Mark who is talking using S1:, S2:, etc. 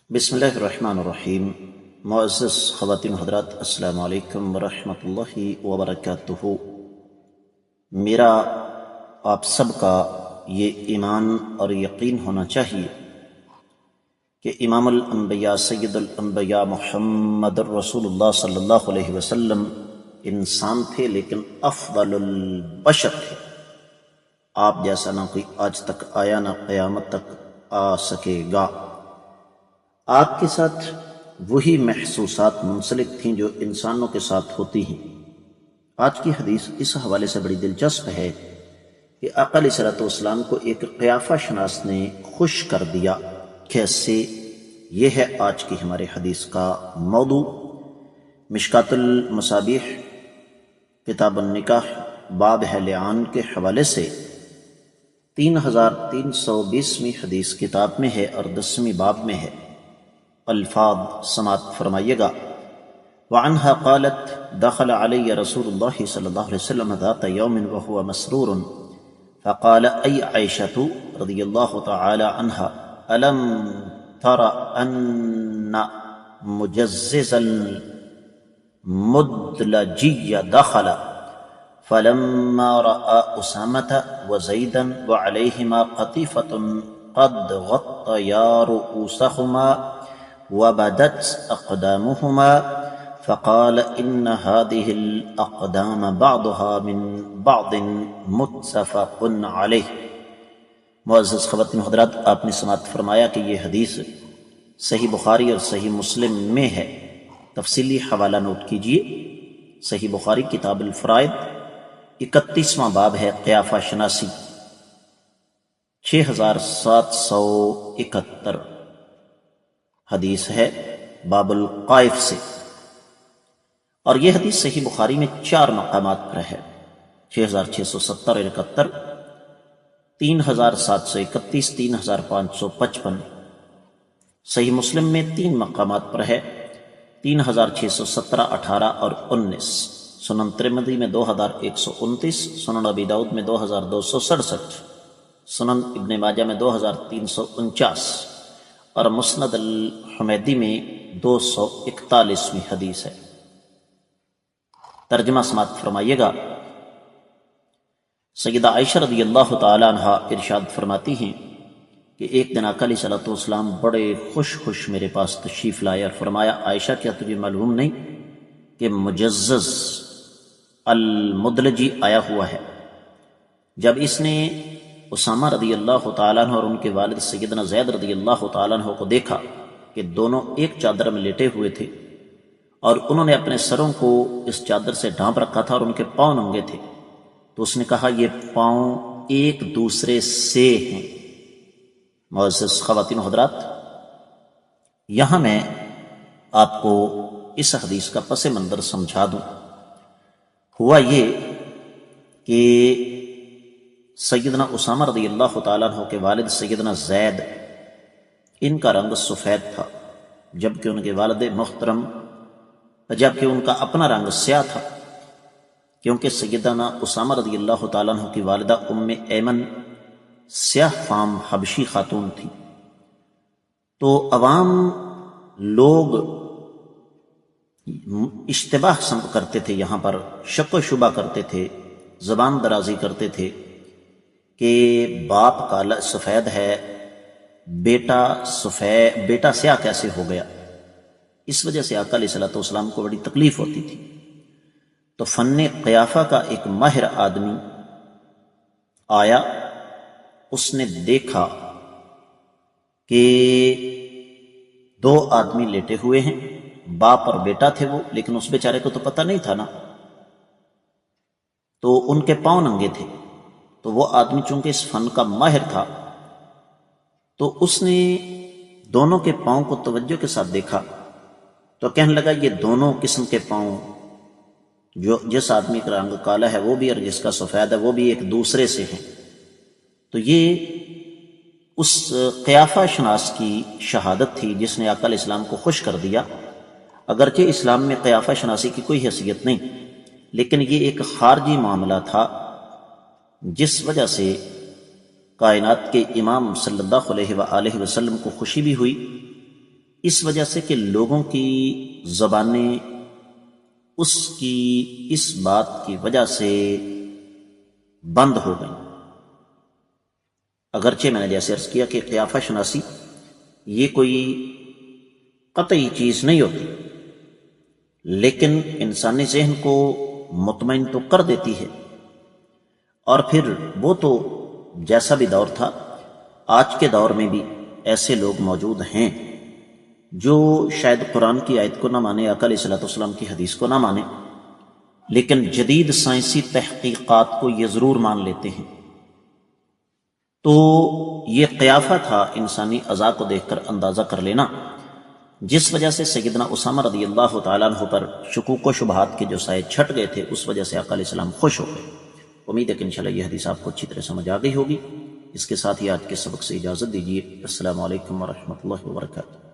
S1: بسم اللہ الرحمن الرحیم۔ معزز خواتین و حضرات، السلام علیکم ورحمۃ اللہ وبرکاتہ۔ میرا آپ سب کا یہ ایمان اور یقین ہونا چاہیے کہ امام الانبیاء سید الانبیاء محمد الرسول اللہ صلی اللہ علیہ وسلم انسان تھے، لیکن افضل البشر تھے۔ آپ جیسا نہ کوئی آج تک آیا، نہ قیامت تک آ سکے گا۔ آپ کے ساتھ وہی محسوسات منسلک تھیں جو انسانوں کے ساتھ ہوتی ہیں۔ آج کی حدیث اس حوالے سے بڑی دلچسپ ہے کہ آقا علیہ الصلوۃ والسلام کو ایک قیافہ شناس نے خوش کر دیا۔ کیسے؟ یہ ہے آج کی ہمارے حدیث کا موضوع۔ مشکات المصابیح کتاب النکاح باب ہے لعان کے حوالے سے 3320ویں حدیث کتاب میں ہے اور 10ویں باب میں ہے۔ الفاظ سماعت فرمائیے گا۔ وعنها قالت دخل علی رسول اللہ صلی اللہ علیہ وسلم ذات یوم وهو مسرور فقال ای عائشة رضی اللہ تعالی عنہ الم تر ان مجزز المدلجی دخل فلما رأى أسامة وزيدا وعليهما قطيفة قد غطيا رؤوسهما وبدت أقدامهما فقال إن هذه الأقدام بعضها من بعض متفق عليه۔ معزز خواتین و حضرات، آپ نے سماعت فرمایا کہ یہ حدیث صحیح بخاری اور صحیح مسلم میں ہے۔ تفصیلی حوالہ نوٹ کیجئے۔ صحیح بخاری کتاب الفرائض 31واں باب ہے قیافہ شناسی، 6771 حدیث ہے باب القائف سے، اور یہ حدیث صحیح بخاری میں 4 مقامات پر ہے، 6670 اور 71، 3731، 3555۔ صحیح مسلم میں 3 مقامات پر ہے، 3617، 18 اور 19۔ سنن ترمذی میں 2129، سنن ابی داؤد میں 2267، سنن ابن ماجہ میں 2349 اور مسند الحمیدی میں 241ویں حدیث ہے۔ ترجمہ سماعت فرمائیے گا۔ سیدہ عائشہ رضی اللہ تعالی عنہ ارشاد فرماتی ہیں کہ ایک دن آقا علیہ الصلوۃ والسلام بڑے خوش میرے پاس تشریف لائے اور فرمایا، عائشہ کیا تجھے معلوم نہیں کہ مجزز المدلجی آیا ہوا ہے؟ جب اس نے اسامہ رضی اللہ تعالیٰ عنہ اور ان کے والد سیدنا زید رضی اللہ تعالیٰ عنہ کو دیکھا کہ دونوں ایک چادر میں لیٹے ہوئے تھے اور انہوں نے اپنے سروں کو اس چادر سے ڈھانپ رکھا تھا اور ان کے پاؤں ننگے تھے، تو اس نے کہا یہ پاؤں ایک دوسرے سے ہیں۔ معزز خواتین و حضرات، یہاں میں آپ کو اس حدیث کا پس منظر سمجھا دوں۔ ہوا یہ کہ سیدنا اسامہ رضی اللہ تعالیٰ عنہ کے والد سیدنا زید، ان کا رنگ سفید تھا، جبکہ ان کے والد محترم ان کا اپنا رنگ سیاہ تھا، کیونکہ سیدنا اسامہ رضی اللہ تعالیٰ عنہ کی والدہ ام ایمن سیاہ فام حبشی خاتون تھی۔ تو عوام لوگ اشتباہ کرتے تھے، یہاں پر شک و شبہ کرتے تھے، زبان درازی کرتے تھے کہ باپ کالا سفید ہے، بیٹا سیاہ کیسے ہو گیا؟ اس وجہ سے آقا علیہ الصلوۃ والسلام کو بڑی تکلیف ہوتی تھی۔ تو فن قیافہ کا ایک ماہر آدمی آیا، اس نے دیکھا کہ 2 آدمی لیٹے ہوئے ہیں، باپ اور بیٹا تھے وہ، لیکن اس بیچارے کو تو پتہ نہیں تھا نا، تو ان کے پاؤں ننگے تھے۔ تو وہ آدمی چونکہ اس فن کا ماہر تھا، تو اس نے دونوں کے پاؤں کو توجہ کے ساتھ دیکھا، تو کہنے لگا یہ دونوں قسم کے پاؤں، جو جس آدمی کا رنگ کالا ہے وہ بھی اور جس کا سفید ہے وہ بھی ایک دوسرے سے ہیں۔ تو یہ اس قیافہ شناس کی شہادت تھی جس نے آقا علیہ السلام کو خوش کر دیا۔ اگرچہ اسلام میں قیافہ شناسی کی کوئی حیثیت نہیں، لیکن یہ ایک خارجی معاملہ تھا جس وجہ سے کائنات کے امام صلی اللہ علیہ وآلہ وسلم کو خوشی بھی ہوئی، اس وجہ سے کہ لوگوں کی زبانیں اس کی اس بات کی وجہ سے بند ہو گئیں۔ اگرچہ میں نے جیسے عرض کیا کہ قیافہ شناسی یہ کوئی قطعی چیز نہیں ہوتی، لیکن انسانی ذہن کو مطمئن تو کر دیتی ہے۔ اور پھر وہ تو جیسا بھی دور تھا، آج کے دور میں بھی ایسے لوگ موجود ہیں جو شاید قرآن کی آیت کو نہ مانے، آقا علیہ الصلوۃ والسلام کی حدیث کو نہ مانے، لیکن جدید سائنسی تحقیقات کو یہ ضرور مان لیتے ہیں۔ تو یہ قیافہ تھا انسانی اعضاء کو دیکھ کر اندازہ کر لینا، جس وجہ سے سیدنا اسامہ رضی اللہ تعالیٰ عنہ پر شکوک و شبہات کے جو سائے چھٹ گئے تھے، اس وجہ سے آقا علیہ السلام خوش ہو گئے۔ امید ہے کہ انشاءاللہ یہ حدیث آپ کو اچھی طرح سمجھ آ گئی ہوگی۔ اس کے ساتھ ہی آج کے سبق سے اجازت دیجیے۔ السلام علیکم ورحمۃ اللہ وبرکاتہ۔